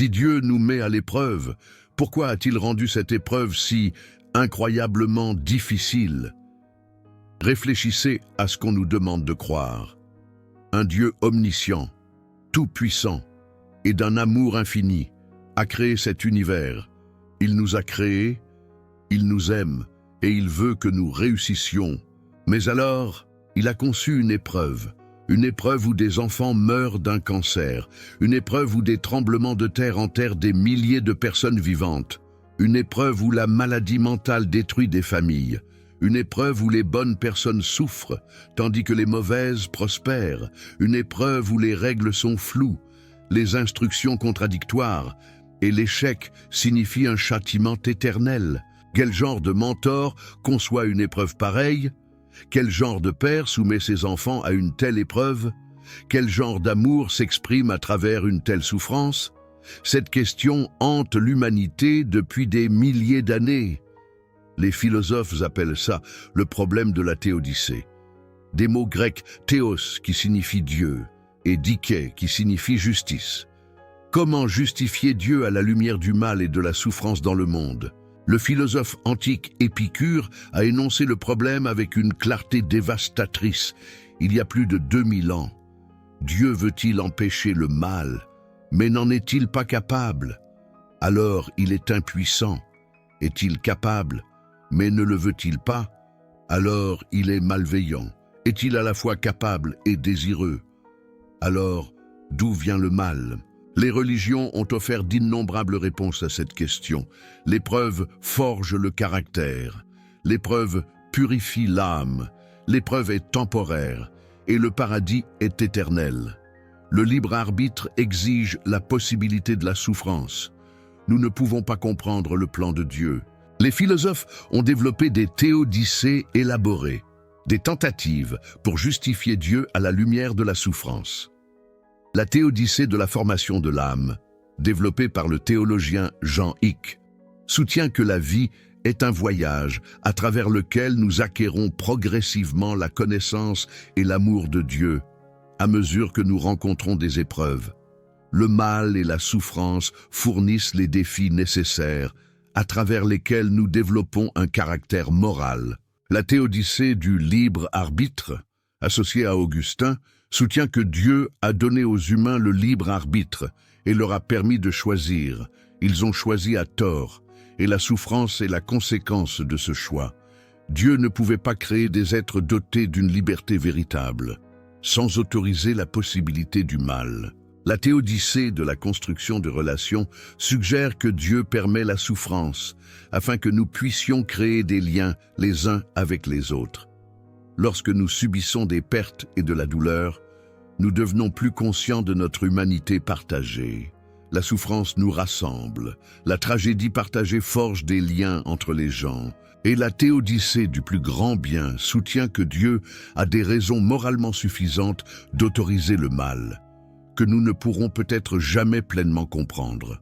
Si Dieu nous met à l'épreuve, pourquoi a-t-il rendu cette épreuve si incroyablement difficile? Réfléchissez à ce qu'on nous demande de croire. Un Dieu omniscient, tout-puissant et d'un amour infini a créé cet univers. Il nous a créés, il nous aime et il veut que nous réussissions. Mais alors, il a conçu une épreuve où des enfants meurent d'un cancer, une épreuve où des tremblements de terre enterrent des milliers de personnes vivantes, une épreuve où la maladie mentale détruit des familles, une épreuve où les bonnes personnes souffrent, tandis que les mauvaises prospèrent, une épreuve où les règles sont floues, les instructions contradictoires, et l'échec signifie un châtiment éternel. Quel genre de mentor conçoit une épreuve pareille? Quel genre de père soumet ses enfants à une telle épreuve? Quel genre d'amour s'exprime à travers une telle souffrance? Cette question hante l'humanité depuis des milliers d'années. Les philosophes appellent ça le problème de la théodicée. Des mots grecs théos qui signifie Dieu et dikē qui signifie justice. Comment justifier Dieu à la lumière du mal et de la souffrance dans le monde? Le philosophe antique Épicure a énoncé le problème avec une clarté dévastatrice, il y a plus de 2000 ans. Dieu veut-il empêcher le mal, mais n'en est-il pas capable? Alors il est impuissant. Est-il capable, mais ne le veut-il pas? Alors il est malveillant. Est-il à la fois capable et désireux? Alors, d'où vient le mal? Les religions ont offert d'innombrables réponses à cette question. L'épreuve forge le caractère. L'épreuve purifie l'âme. L'épreuve est temporaire et le paradis est éternel. Le libre arbitre exige la possibilité de la souffrance. Nous ne pouvons pas comprendre le plan de Dieu. Les philosophes ont développé des théodicées élaborées, des tentatives pour justifier Dieu à la lumière de la souffrance. La théodicée de la formation de l'âme, développée par le théologien Jean Hick, soutient que la vie est un voyage à travers lequel nous acquérons progressivement la connaissance et l'amour de Dieu à mesure que nous rencontrons des épreuves. Le mal et la souffrance fournissent les défis nécessaires à travers lesquels nous développons un caractère moral. La théodicée du libre arbitre, associée à Augustin, soutient que Dieu a donné aux humains le libre arbitre et leur a permis de choisir. Ils ont choisi à tort, et la souffrance est la conséquence de ce choix. Dieu ne pouvait pas créer des êtres dotés d'une liberté véritable, sans autoriser la possibilité du mal. La théodicée de la construction de relations suggère que Dieu permet la souffrance, afin que nous puissions créer des liens les uns avec les autres. Lorsque nous subissons des pertes et de la douleur, nous devenons plus conscients de notre humanité partagée. La souffrance nous rassemble, la tragédie partagée forge des liens entre les gens, et la théodicée du plus grand bien soutient que Dieu a des raisons moralement suffisantes d'autoriser le mal, que nous ne pourrons peut-être jamais pleinement comprendre.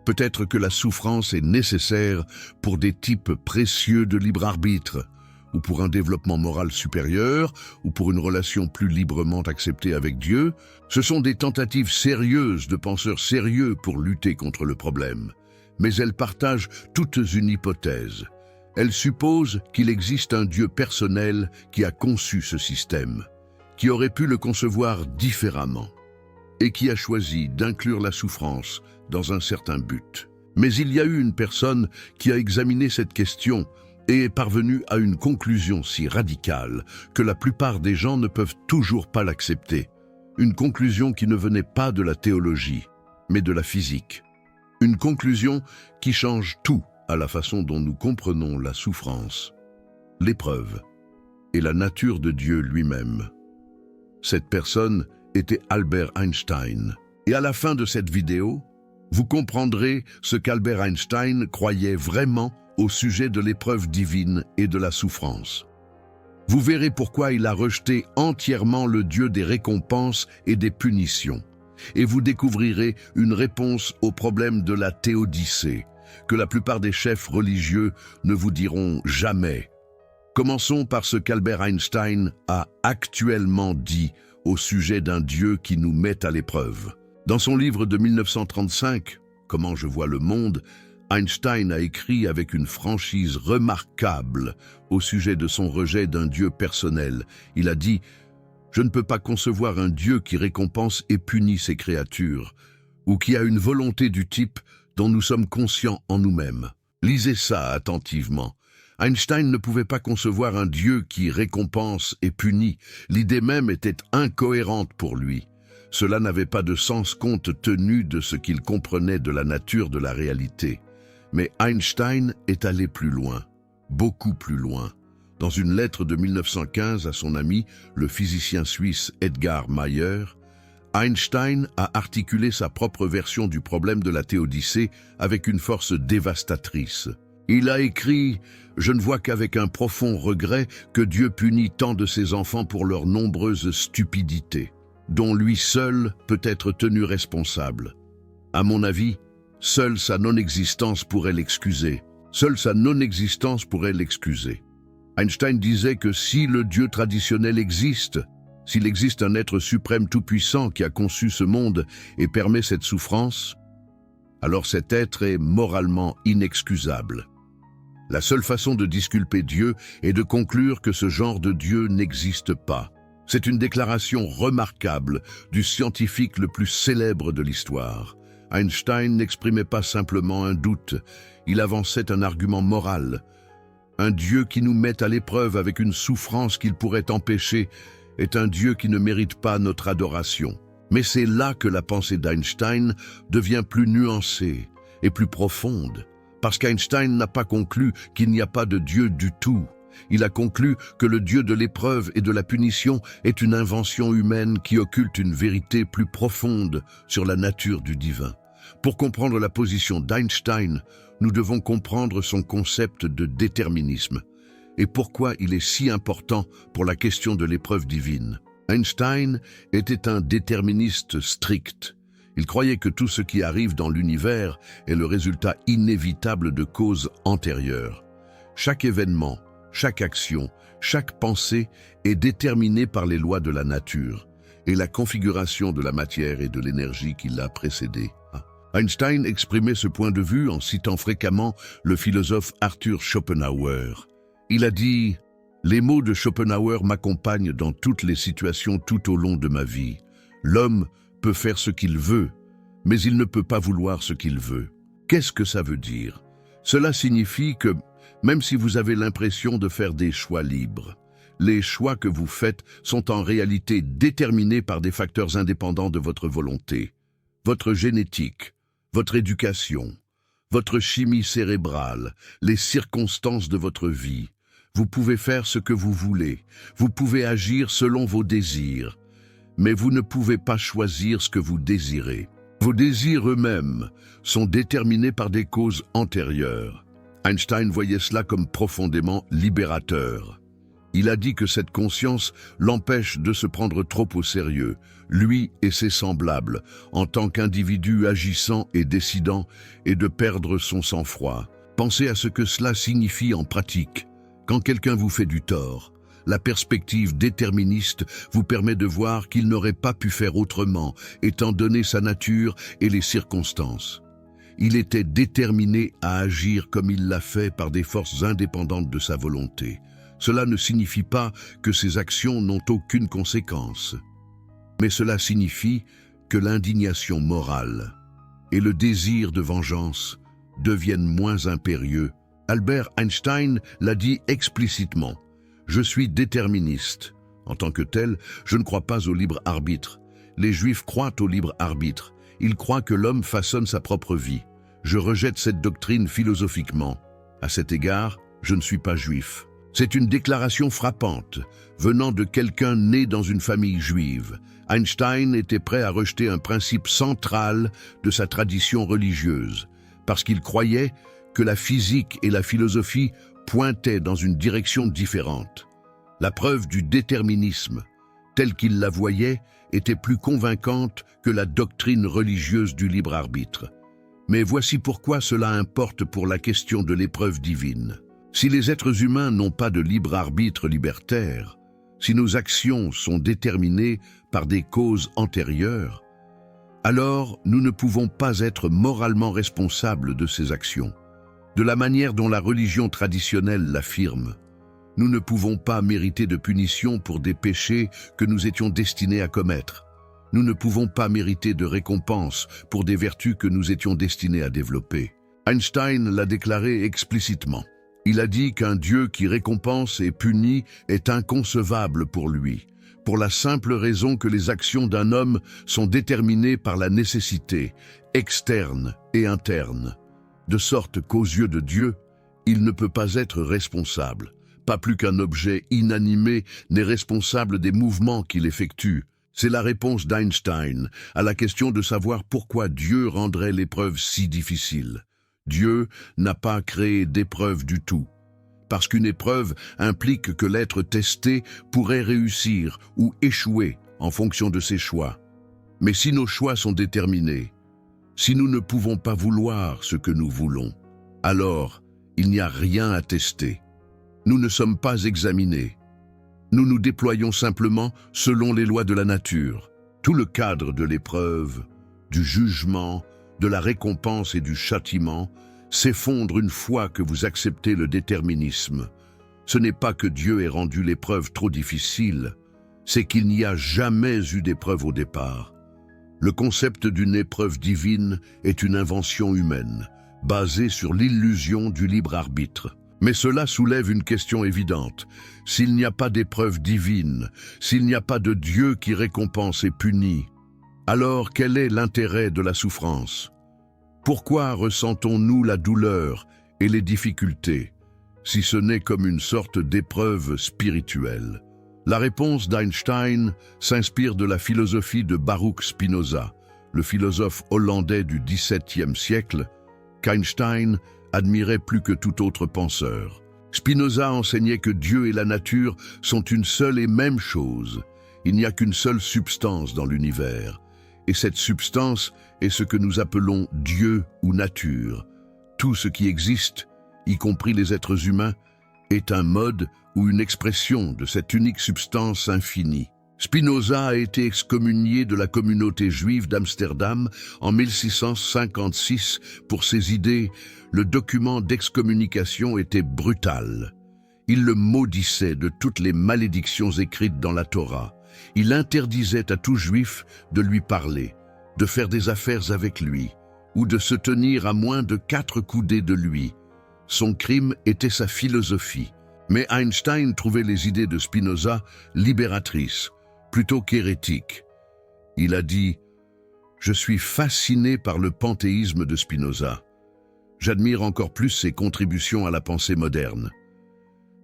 Peut-être que la souffrance est nécessaire pour des types précieux de libre arbitre, ou pour un développement moral supérieur, ou pour une relation plus librement acceptée avec Dieu. Ce sont des tentatives sérieuses de penseurs sérieux pour lutter contre le problème. Mais elles partagent toutes une hypothèse. Elles supposent qu'il existe un Dieu personnel qui a conçu ce système, qui aurait pu le concevoir différemment, et qui a choisi d'inclure la souffrance dans un certain but. Mais il y a eu une personne qui a examiné cette question et est parvenu à une conclusion si radicale que la plupart des gens ne peuvent toujours pas l'accepter. Une conclusion qui ne venait pas de la théologie, mais de la physique. Une conclusion qui change tout à la façon dont nous comprenons la souffrance, l'épreuve et la nature de Dieu lui-même. Cette personne était Albert Einstein. Et à la fin de cette vidéo, vous comprendrez ce qu'Albert Einstein croyait vraiment au sujet de l'épreuve divine et de la souffrance. Vous verrez pourquoi il a rejeté entièrement le Dieu des récompenses et des punitions. Et vous découvrirez une réponse au problème de la théodicée, que la plupart des chefs religieux ne vous diront jamais. Commençons par ce qu'Albert Einstein a actuellement dit au sujet d'un Dieu qui nous met à l'épreuve. Dans son livre de 1935, comment je vois le monde, Einstein a écrit avec une franchise remarquable au sujet de son rejet d'un Dieu personnel. Il a dit « Je ne peux pas concevoir un Dieu qui récompense et punit ses créatures, ou qui a une volonté du type dont nous sommes conscients en nous-mêmes. » Lisez ça attentivement. Einstein ne pouvait pas concevoir un Dieu qui récompense et punit. L'idée même était incohérente pour lui. Cela n'avait pas de sens compte tenu de ce qu'il comprenait de la nature de la réalité. Mais Einstein est allé plus loin, beaucoup plus loin. Dans une lettre de 1915 à son ami, le physicien suisse Edgar Meyer, Einstein a articulé sa propre version du problème de la théodicée avec une force dévastatrice. Il a écrit « Je ne vois qu'avec un profond regret que Dieu punit tant de ses enfants pour leurs nombreuses stupidités, dont lui seul peut être tenu responsable. À mon avis, seule sa non-existence pourrait l'excuser. Seule sa non-existence pourrait l'excuser. » Einstein disait que si le Dieu traditionnel existe, s'il existe un être suprême tout-puissant qui a conçu ce monde et permet cette souffrance, alors cet être est moralement inexcusable. La seule façon de disculper Dieu est de conclure que ce genre de Dieu n'existe pas. C'est une déclaration remarquable du scientifique le plus célèbre de l'histoire. Einstein n'exprimait pas simplement un doute, il avançait un argument moral. Un Dieu qui nous met à l'épreuve avec une souffrance qu'il pourrait empêcher est un Dieu qui ne mérite pas notre adoration. Mais c'est là que la pensée d'Einstein devient plus nuancée et plus profonde, parce qu'Einstein n'a pas conclu qu'il n'y a pas de Dieu du tout. Il a conclu que le Dieu de l'épreuve et de la punition est une invention humaine qui occulte une vérité plus profonde sur la nature du divin. Pour comprendre la position d'Einstein, nous devons comprendre son concept de déterminisme et pourquoi il est si important pour la question de l'épreuve divine. Einstein était un déterministe strict. Il croyait que tout ce qui arrive dans l'univers est le résultat inévitable de causes antérieures. Chaque événement, chaque action, chaque pensée est déterminée par les lois de la nature et la configuration de la matière et de l'énergie qui l'a précédée. Einstein exprimait ce point de vue en citant fréquemment le philosophe Arthur Schopenhauer. Il a dit « Les mots de Schopenhauer m'accompagnent dans toutes les situations tout au long de ma vie. L'homme peut faire ce qu'il veut, mais il ne peut pas vouloir ce qu'il veut. » Qu'est-ce que ça veut dire? Cela signifie que, même si vous avez l'impression de faire des choix libres, les choix que vous faites sont en réalité déterminés par des facteurs indépendants de votre volonté. Votre génétique, votre éducation, votre chimie cérébrale, les circonstances de votre vie. Vous pouvez faire ce que vous voulez, vous pouvez agir selon vos désirs, mais vous ne pouvez pas choisir ce que vous désirez. Vos désirs eux-mêmes sont déterminés par des causes antérieures. Einstein voyait cela comme profondément libérateur. Il a dit que cette conscience l'empêche de se prendre trop au sérieux, lui et ses semblables, en tant qu'individu agissant et décidant, et de perdre son sang-froid. Pensez à ce que cela signifie en pratique. Quand quelqu'un vous fait du tort, la perspective déterministe vous permet de voir qu'il n'aurait pas pu faire autrement, étant donné sa nature et les circonstances. Il était déterminé à agir comme il l'a fait par des forces indépendantes de sa volonté. Cela ne signifie pas que ses actions n'ont aucune conséquence, mais cela signifie que l'indignation morale et le désir de vengeance deviennent moins impérieux. Albert Einstein l'a dit explicitement. Je suis déterministe. En tant que tel, je ne crois pas au libre arbitre. Les Juifs croient au libre arbitre. Ils croient que l'homme façonne sa propre vie. Je rejette cette doctrine philosophiquement. À cet égard, je ne suis pas juif. C'est une déclaration frappante, venant de quelqu'un né dans une famille juive. Einstein était prêt à rejeter un principe central de sa tradition religieuse, parce qu'il croyait que la physique et la philosophie pointaient dans une direction différente. La preuve du déterminisme, telle qu'il la voyait, était plus convaincante que la doctrine religieuse du libre arbitre. Mais voici pourquoi cela importe pour la question de l'épreuve divine. Si les êtres humains n'ont pas de libre arbitre libertaire, si nos actions sont déterminées par des causes antérieures, alors nous ne pouvons pas être moralement responsables de ces actions. De la manière dont la religion traditionnelle l'affirme, nous ne pouvons pas mériter de punition pour des péchés que nous étions destinés à commettre. Nous ne pouvons pas mériter de récompense pour des vertus que nous étions destinés à développer. Einstein l'a déclaré explicitement. Il a dit qu'un Dieu qui récompense et punit est inconcevable pour lui, pour la simple raison que les actions d'un homme sont déterminées par la nécessité, externe et interne, de sorte qu'aux yeux de Dieu, il ne peut pas être responsable, pas plus qu'un objet inanimé n'est responsable des mouvements qu'il effectue. C'est la réponse d'Einstein à la question de savoir pourquoi Dieu rendrait l'épreuve si difficile. Dieu n'a pas créé d'épreuve du tout, parce qu'une épreuve implique que l'être testé pourrait réussir ou échouer en fonction de ses choix. Mais si nos choix sont déterminés, si nous ne pouvons pas vouloir ce que nous voulons, alors il n'y a rien à tester. Nous ne sommes pas examinés. Nous nous déployons simplement selon les lois de la nature. Tout le cadre de l'épreuve, du jugement, de la récompense et du châtiment s'effondre une fois que vous acceptez le déterminisme. Ce n'est pas que Dieu ait rendu l'épreuve trop difficile, c'est qu'il n'y a jamais eu d'épreuve au départ. Le concept d'une épreuve divine est une invention humaine, basée sur l'illusion du libre arbitre. Mais cela soulève une question évidente. S'il n'y a pas d'épreuve divine, s'il n'y a pas de Dieu qui récompense et punit, alors quel est l'intérêt de la souffrance? Pourquoi ressentons-nous la douleur et les difficultés, si ce n'est comme une sorte d'épreuve spirituelle? La réponse d'Einstein s'inspire de la philosophie de Baruch Spinoza, le philosophe hollandais du XVIIe siècle, qu'Einstein admirait plus que tout autre penseur. Spinoza enseignait que Dieu et la nature sont une seule et même chose. Il n'y a qu'une seule substance dans l'univers. Et cette substance est ce que nous appelons Dieu ou nature. Tout ce qui existe, y compris les êtres humains, est un mode ou une expression de cette unique substance infinie. Spinoza a été excommunié de la communauté juive d'Amsterdam en 1656 pour ses idées. Le document d'excommunication était brutal. Il le maudissait de toutes les malédictions écrites dans la Torah. Il interdisait à tout juif de lui parler, de faire des affaires avec lui, ou de se tenir à moins de 4 coudées de lui. Son crime était sa philosophie. Mais Einstein trouvait les idées de Spinoza libératrices, plutôt qu'hérétiques. Il a dit « Je suis fasciné par le panthéisme de Spinoza. J'admire encore plus ses contributions à la pensée moderne. »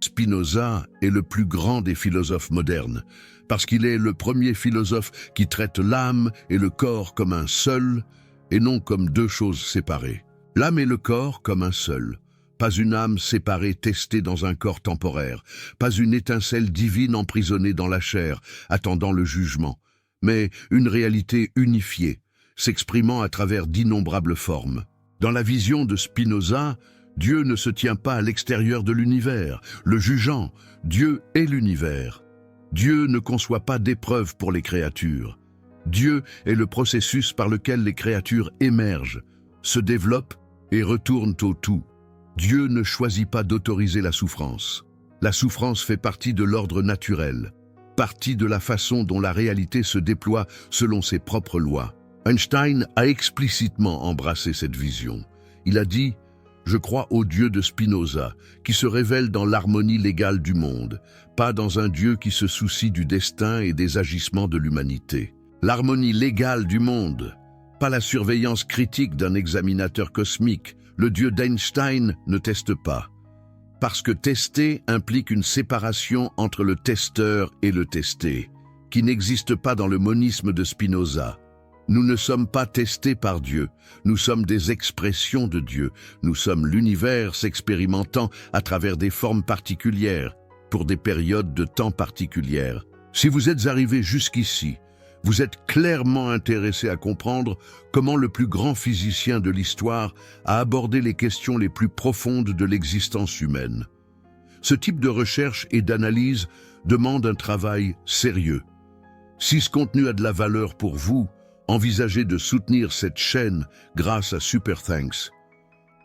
Spinoza est le plus grand des philosophes modernes, parce qu'il est le premier philosophe qui traite l'âme et le corps comme un seul, et non comme deux choses séparées. L'âme et le corps comme un seul. Pas une âme séparée testée dans un corps temporaire, pas une étincelle divine emprisonnée dans la chair, attendant le jugement, mais une réalité unifiée, s'exprimant à travers d'innombrables formes. Dans la vision de Spinoza, Dieu ne se tient pas à l'extérieur de l'univers, le jugeant, Dieu est l'univers. Dieu ne conçoit pas d'épreuves pour les créatures. Dieu est le processus par lequel les créatures émergent, se développent et retournent au tout. Dieu ne choisit pas d'autoriser la souffrance. La souffrance fait partie de l'ordre naturel, partie de la façon dont la réalité se déploie selon ses propres lois. Einstein a explicitement embrassé cette vision. Il a dit « Je crois au Dieu de Spinoza, qui se révèle dans l'harmonie légale du monde, pas dans un Dieu qui se soucie du destin et des agissements de l'humanité. L'harmonie légale du monde, pas la surveillance critique d'un examinateur cosmique. Le Dieu d'Einstein ne teste pas. Parce que tester implique une séparation entre le testeur et le testé, qui n'existe pas dans le monisme de Spinoza. Nous ne sommes pas testés par Dieu, nous sommes des expressions de Dieu, nous sommes l'univers s'expérimentant à travers des formes particulières, pour des périodes de temps particulières. Si vous êtes arrivé jusqu'ici, vous êtes clairement intéressé à comprendre comment le plus grand physicien de l'histoire a abordé les questions les plus profondes de l'existence humaine. Ce type de recherche et d'analyse demande un travail sérieux. Si ce contenu a de la valeur pour vous, Envisagez de soutenir cette chaîne grâce à Super Thanks.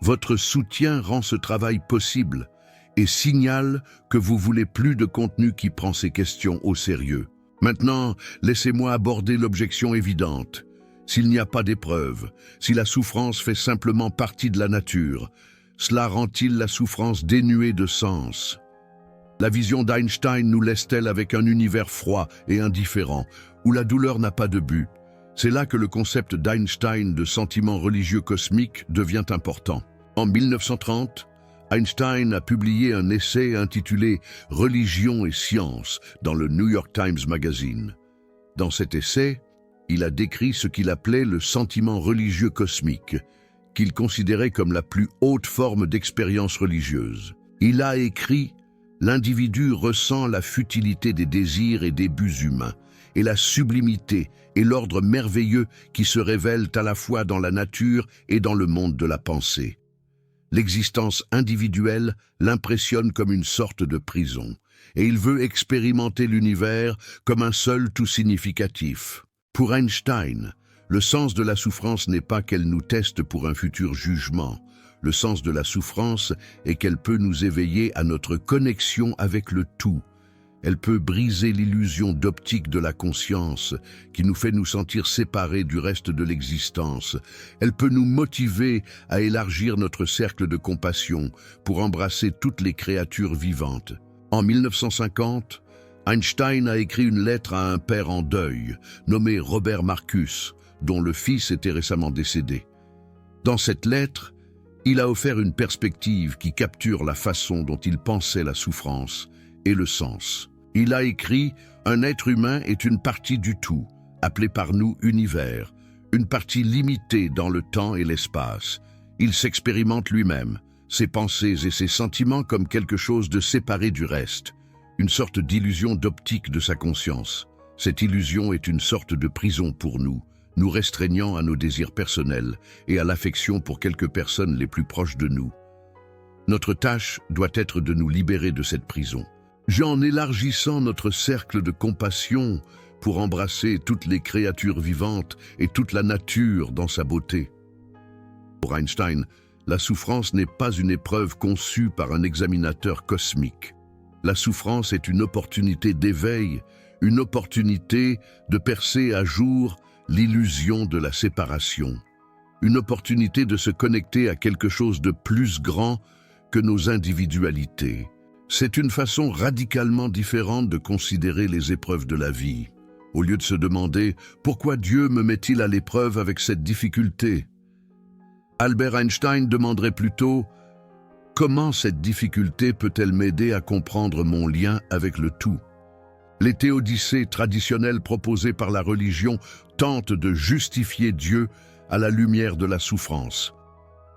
Votre soutien rend ce travail possible et signale que vous voulez plus de contenu qui prend ces questions au sérieux. Maintenant, laissez-moi aborder l'objection évidente. S'il n'y a pas d'épreuve, si la souffrance fait simplement partie de la nature, cela rend-il la souffrance dénuée de sens? La vision d'Einstein nous laisse-t-elle avec un univers froid et indifférent, où la douleur n'a pas de but? C'est là que le concept d'Einstein de sentiment religieux cosmique devient important. En 1930, Einstein a publié un essai intitulé « Religion et science » dans le New York Times Magazine. Dans cet essai, il a décrit ce qu'il appelait le sentiment religieux cosmique, qu'il considérait comme la plus haute forme d'expérience religieuse. Il a écrit « L'individu ressent la futilité des désirs et des buts humains, et la sublimité et l'ordre merveilleux qui se révèlent à la fois dans la nature et dans le monde de la pensée. L'existence individuelle l'impressionne comme une sorte de prison, et il veut expérimenter l'univers comme un seul tout significatif. Pour Einstein, le sens de la souffrance n'est pas qu'elle nous teste pour un futur jugement. Le sens de la souffrance est qu'elle peut nous éveiller à notre connexion avec le tout. Elle peut briser l'illusion d'optique de la conscience qui nous fait nous sentir séparés du reste de l'existence. Elle peut nous motiver à élargir notre cercle de compassion pour embrasser toutes les créatures vivantes. En 1950, Einstein a écrit une lettre à un père en deuil, nommé Robert Marcus, dont le fils était récemment décédé. Dans cette lettre, il a offert une perspective qui capture la façon dont il pensait la souffrance et le sens. Il a écrit « Un être humain est une partie du tout, appelée par nous univers, une partie limitée dans le temps et l'espace. Il s'expérimente lui-même, ses pensées et ses sentiments comme quelque chose de séparé du reste, une sorte d'illusion d'optique de sa conscience. Cette illusion est une sorte de prison pour nous, nous restreignant à nos désirs personnels et à l'affection pour quelques personnes les plus proches de nous. Notre tâche doit être de nous libérer de cette prison. En élargissant notre cercle de compassion pour embrasser toutes les créatures vivantes et toute la nature dans sa beauté. Pour Einstein, la souffrance n'est pas une épreuve conçue par un examinateur cosmique. La souffrance est une opportunité d'éveil, une opportunité de percer à jour l'illusion de la séparation, une opportunité de se connecter à quelque chose de plus grand que nos individualités. C'est une façon radicalement différente de considérer les épreuves de la vie. Au lieu de se demander « Pourquoi Dieu me met-il à l'épreuve avec cette difficulté ?» Albert Einstein demanderait plutôt « Comment cette difficulté peut-elle m'aider à comprendre mon lien avec le tout ?» Les théodicées traditionnelles proposées par la religion tentent de justifier Dieu à la lumière de la souffrance.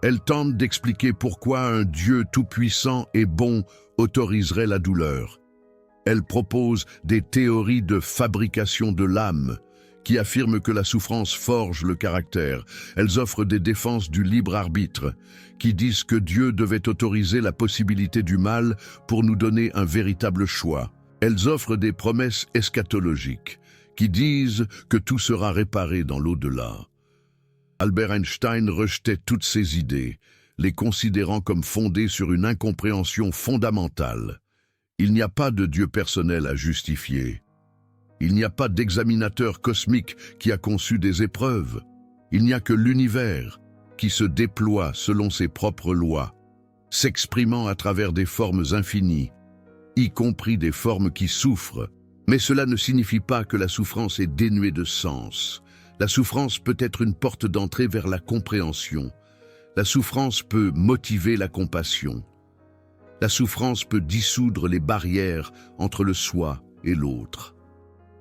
Elles tentent d'expliquer pourquoi un Dieu tout-puissant et bon autoriserait la douleur. Elles proposent des théories de fabrication de l'âme qui affirment que la souffrance forge le caractère. Elles offrent des défenses du libre arbitre qui disent que Dieu devait autoriser la possibilité du mal pour nous donner un véritable choix. Elles offrent des promesses eschatologiques qui disent que tout sera réparé dans l'au-delà. Albert Einstein rejetait toutes ces idées, les considérant comme fondées sur une incompréhension fondamentale. Il n'y a pas de Dieu personnel à justifier. Il n'y a pas d'examinateur cosmique qui a conçu des épreuves. Il n'y a que l'univers qui se déploie selon ses propres lois, s'exprimant à travers des formes infinies, y compris des formes qui souffrent. Mais cela ne signifie pas que la souffrance est dénuée de sens. La souffrance peut être une porte d'entrée vers la compréhension. La souffrance peut motiver la compassion. La souffrance peut dissoudre les barrières entre le soi et l'autre.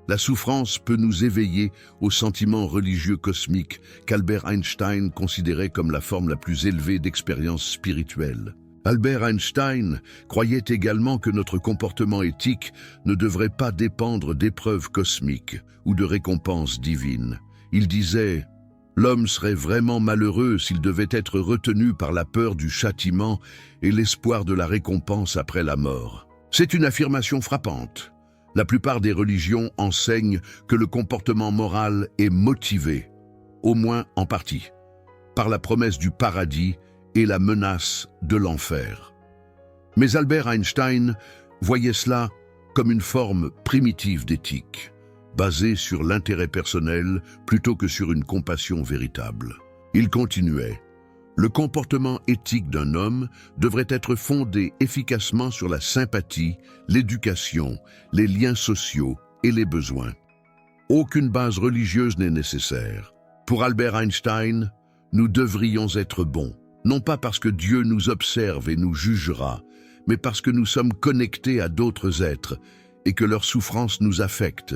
La souffrance peut nous éveiller au sentiment religieux cosmique qu'Albert Einstein considérait comme la forme la plus élevée d'expérience spirituelle. Albert Einstein croyait également que notre comportement éthique ne devrait pas dépendre d'épreuves cosmiques ou de récompenses divines. Il disait « L'homme serait vraiment malheureux s'il devait être retenu par la peur du châtiment et l'espoir de la récompense après la mort. » C'est une affirmation frappante. La plupart des religions enseignent que le comportement moral est motivé au moins en partie, par la promesse du paradis et la menace de l'enfer. Mais Albert Einstein voyait cela comme une forme primitive d'éthique, basée sur l'intérêt personnel plutôt que sur une compassion véritable. Il continuait: le comportement éthique d'un homme devrait être fondé efficacement sur la sympathie, l'éducation, les liens sociaux et les besoins. Aucune base religieuse n'est nécessaire. Pour Albert Einstein, nous devrions être bons, non pas parce que Dieu nous observe et nous jugera, mais parce que nous sommes connectés à d'autres êtres et que leur souffrance nous affecte.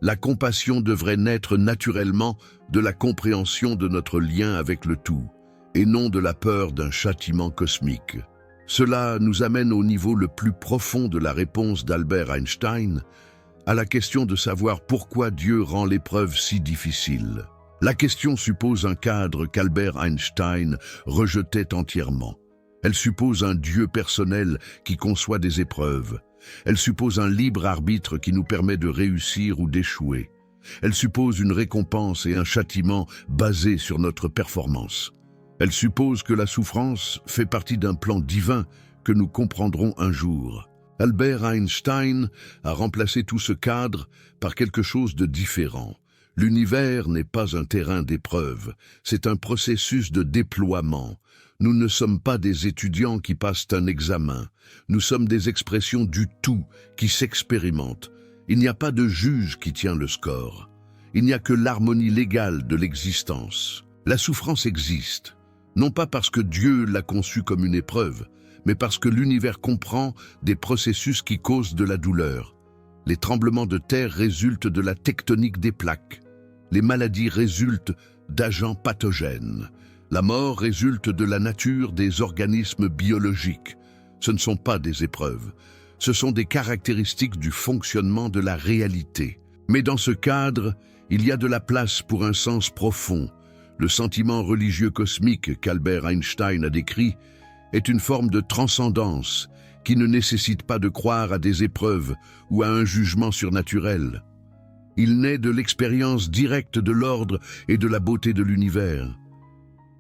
La compassion devrait naître naturellement de la compréhension de notre lien avec le tout, et non de la peur d'un châtiment cosmique. Cela nous amène au niveau le plus profond de la réponse d'Albert Einstein à la question de savoir pourquoi Dieu rend l'épreuve si difficile. La question suppose un cadre qu'Albert Einstein rejetait entièrement. Elle suppose un Dieu personnel qui conçoit des épreuves. Elle suppose un libre arbitre qui nous permet de réussir ou d'échouer. Elle suppose une récompense et un châtiment basés sur notre performance. Elle suppose que la souffrance fait partie d'un plan divin que nous comprendrons un jour. Albert Einstein a remplacé tout ce cadre par quelque chose de différent. L'univers n'est pas un terrain d'épreuve, c'est un processus de déploiement. Nous ne sommes pas des étudiants qui passent un examen, nous sommes des expressions du tout qui s'expérimentent. Il n'y a pas de juge qui tient le score. Il n'y a que l'harmonie légale de l'existence. La souffrance existe, non pas parce que Dieu l'a conçue comme une épreuve, mais parce que l'univers comprend des processus qui causent de la douleur. Les tremblements de terre résultent de la tectonique des plaques. Les maladies résultent d'agents pathogènes. La mort résulte de la nature des organismes biologiques. Ce ne sont pas des épreuves. Ce sont des caractéristiques du fonctionnement de la réalité. Mais dans ce cadre, il y a de la place pour un sens profond. Le sentiment religieux cosmique qu'Albert Einstein a décrit est une forme de transcendance qui ne nécessite pas de croire à des épreuves ou à un jugement surnaturel. Il naît de l'expérience directe de l'ordre et de la beauté de l'univers.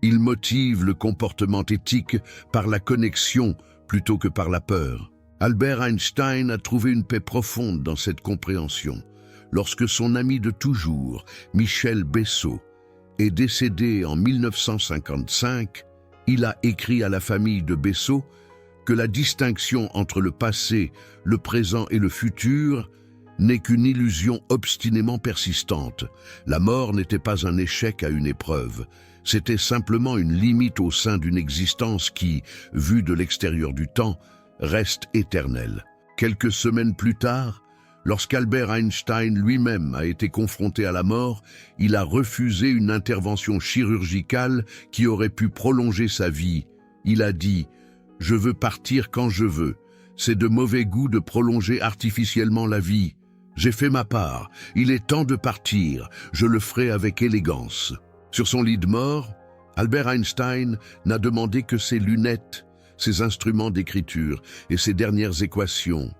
Il motive le comportement éthique par la connexion plutôt que par la peur. Albert Einstein a trouvé une paix profonde dans cette compréhension. Lorsque son ami de toujours, Michel Bessot, est décédé en 1955, il a écrit à la famille de Bessot que la distinction entre le passé, le présent et le futur n'est qu'une illusion obstinément persistante. La mort n'était pas un échec à une épreuve, c'était simplement une limite au sein d'une existence qui, vue de l'extérieur du temps, reste éternelle. Quelques semaines plus tard, lorsqu'Albert Einstein lui-même a été confronté à la mort, il a refusé une intervention chirurgicale qui aurait pu prolonger sa vie. Il a dit « Je veux partir quand je veux. C'est de mauvais goût de prolonger artificiellement la vie. J'ai fait ma part. Il est temps de partir. Je le ferai avec élégance. » Sur son lit de mort, Albert Einstein n'a demandé que ses lunettes, ses instruments d'écriture et ses dernières équations.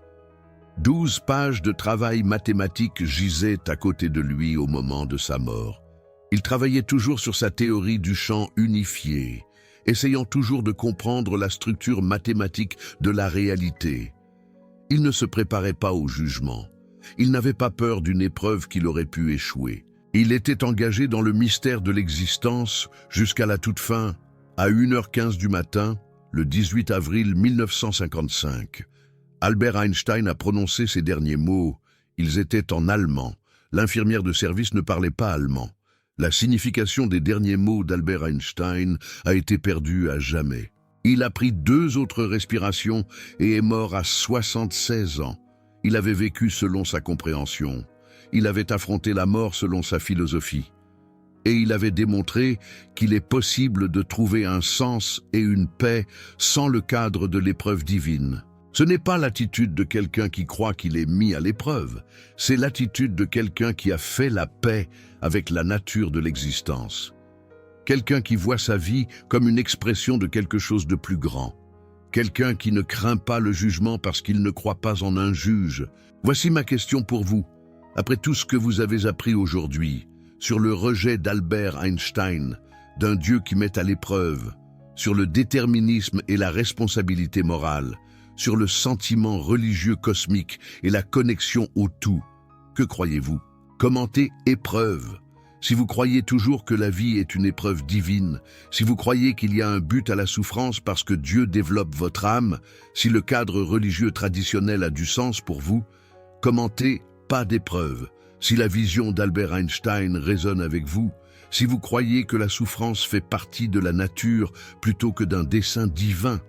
12 pages de travail mathématique gisaient à côté de lui au moment de sa mort. Il travaillait toujours sur sa théorie du champ unifié, essayant toujours de comprendre la structure mathématique de la réalité. Il ne se préparait pas au jugement. Il n'avait pas peur d'une épreuve qu'il aurait pu échouer. Il était engagé dans le mystère de l'existence jusqu'à la toute fin, à 1h15 du matin, le 18 avril 1955. Albert Einstein a prononcé ces derniers mots. Ils étaient en allemand. L'infirmière de service ne parlait pas allemand. La signification des derniers mots d'Albert Einstein a été perdue à jamais. Il a pris 2 autres respirations et est mort à 76 ans. Il avait vécu selon sa compréhension. Il avait affronté la mort selon sa philosophie. Et il avait démontré qu'il est possible de trouver un sens et une paix sans le cadre de l'épreuve divine. Ce n'est pas l'attitude de quelqu'un qui croit qu'il est mis à l'épreuve, c'est l'attitude de quelqu'un qui a fait la paix avec la nature de l'existence. Quelqu'un qui voit sa vie comme une expression de quelque chose de plus grand. Quelqu'un qui ne craint pas le jugement parce qu'il ne croit pas en un juge. Voici ma question pour vous. Après tout ce que vous avez appris aujourd'hui, sur le rejet d'Albert Einstein, d'un Dieu qui met à l'épreuve, sur le déterminisme et la responsabilité morale, sur le sentiment religieux cosmique et la connexion au tout. Que croyez-vous? Commentez épreuve. Si vous croyez toujours que la vie est une épreuve divine, si vous croyez qu'il y a un but à la souffrance parce que Dieu développe votre âme, si le cadre religieux traditionnel a du sens pour vous, commentez pas d'épreuve. Si la vision d'Albert Einstein résonne avec vous, si vous croyez que la souffrance fait partie de la nature plutôt que d'un dessein divin,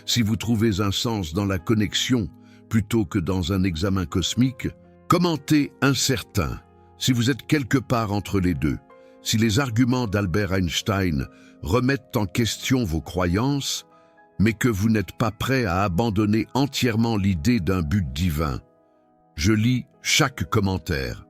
si vous trouvez un sens dans la connexion plutôt que dans un examen cosmique, commentez incertain. Si vous êtes quelque part entre les deux, si les arguments d'Albert Einstein remettent en question vos croyances, mais que vous n'êtes pas prêt à abandonner entièrement l'idée d'un but divin, je lis chaque commentaire.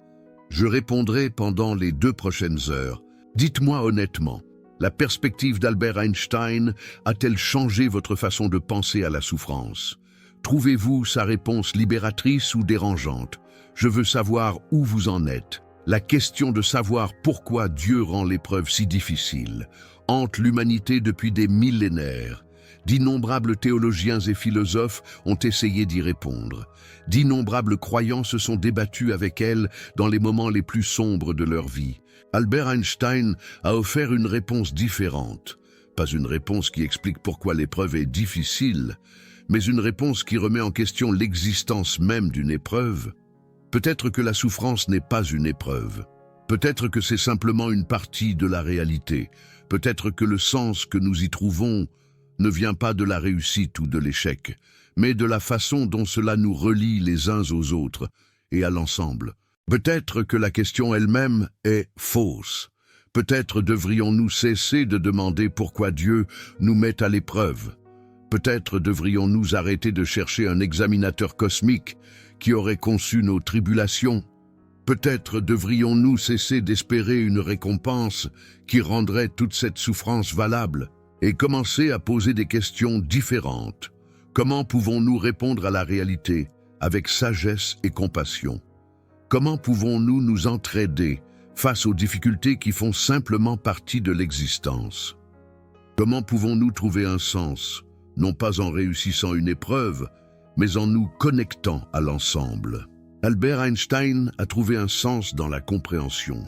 Je répondrai pendant les 2 prochaines heures. Dites-moi honnêtement, la perspective d'Albert Einstein a-t-elle changé votre façon de penser à la souffrance? Trouvez-vous sa réponse libératrice ou dérangeante? Je veux savoir où vous en êtes. La question de savoir pourquoi Dieu rend l'épreuve si difficile hante l'humanité depuis des millénaires. D'innombrables théologiens et philosophes ont essayé d'y répondre. D'innombrables croyants se sont débattus avec elle dans les moments les plus sombres de leur vie. Albert Einstein a offert une réponse différente. Pas une réponse qui explique pourquoi l'épreuve est difficile, mais une réponse qui remet en question l'existence même d'une épreuve. Peut-être que la souffrance n'est pas une épreuve. Peut-être que c'est simplement une partie de la réalité. Peut-être que le sens que nous y trouvons ne vient pas de la réussite ou de l'échec, mais de la façon dont cela nous relie les uns aux autres et à l'ensemble. Peut-être que la question elle-même est fausse. Peut-être devrions-nous cesser de demander pourquoi Dieu nous met à l'épreuve. Peut-être devrions-nous arrêter de chercher un examinateur cosmique qui aurait conçu nos tribulations. Peut-être devrions-nous cesser d'espérer une récompense qui rendrait toute cette souffrance valable et commencer à poser des questions différentes. Comment pouvons-nous répondre à la réalité avec sagesse et compassion? Comment pouvons-nous nous entraider face aux difficultés qui font simplement partie de l'existence? Comment pouvons-nous trouver un sens, non pas en réussissant une épreuve, mais en nous connectant à l'ensemble? Albert Einstein a trouvé un sens dans la compréhension.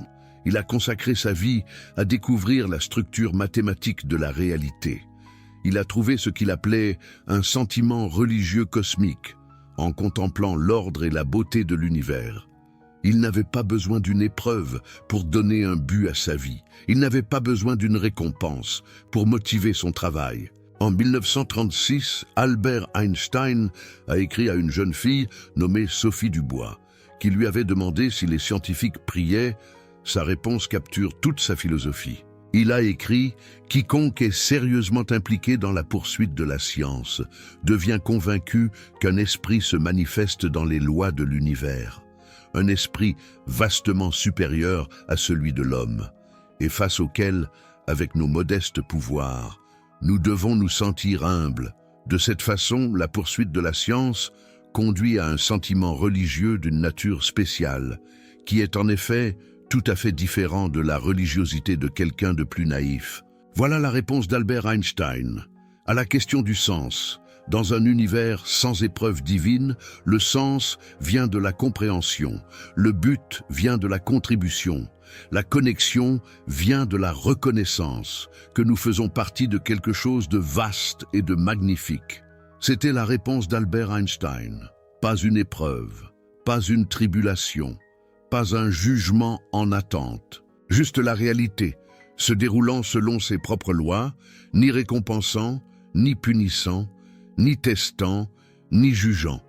Il a consacré sa vie à découvrir la structure mathématique de la réalité. Il a trouvé ce qu'il appelait un sentiment religieux cosmique, en contemplant l'ordre et la beauté de l'univers. Il n'avait pas besoin d'une épreuve pour donner un but à sa vie. Il n'avait pas besoin d'une récompense pour motiver son travail. En 1936, Albert Einstein a écrit à une jeune fille nommée Sophie Dubois, qui lui avait demandé si les scientifiques priaient. Sa réponse capture toute sa philosophie. Il a écrit « Quiconque est sérieusement impliqué dans la poursuite de la science devient convaincu qu'un esprit se manifeste dans les lois de l'univers, un esprit vastement supérieur à celui de l'homme, et face auquel, avec nos modestes pouvoirs, nous devons nous sentir humbles. De cette façon, la poursuite de la science conduit à un sentiment religieux d'une nature spéciale, qui est en effet tout à fait différent de la religiosité de quelqu'un de plus naïf. Voilà la réponse d'Albert Einstein. À la question du sens, dans un univers sans épreuve divine, le sens vient de la compréhension, le but vient de la contribution, la connexion vient de la reconnaissance que nous faisons partie de quelque chose de vaste et de magnifique. C'était la réponse d'Albert Einstein. Pas une épreuve, pas une tribulation, pas un jugement en attente, juste la réalité, se déroulant selon ses propres lois, ni récompensant, ni punissant, ni testant, ni jugeant.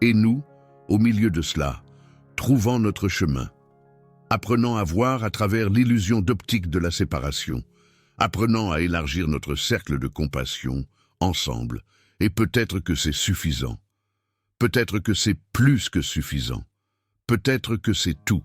Et nous, au milieu de cela, trouvant notre chemin, apprenant à voir à travers l'illusion d'optique de la séparation, apprenant à élargir notre cercle de compassion, ensemble, et peut-être que c'est suffisant. Peut-être que c'est plus que suffisant. Peut-être que c'est tout.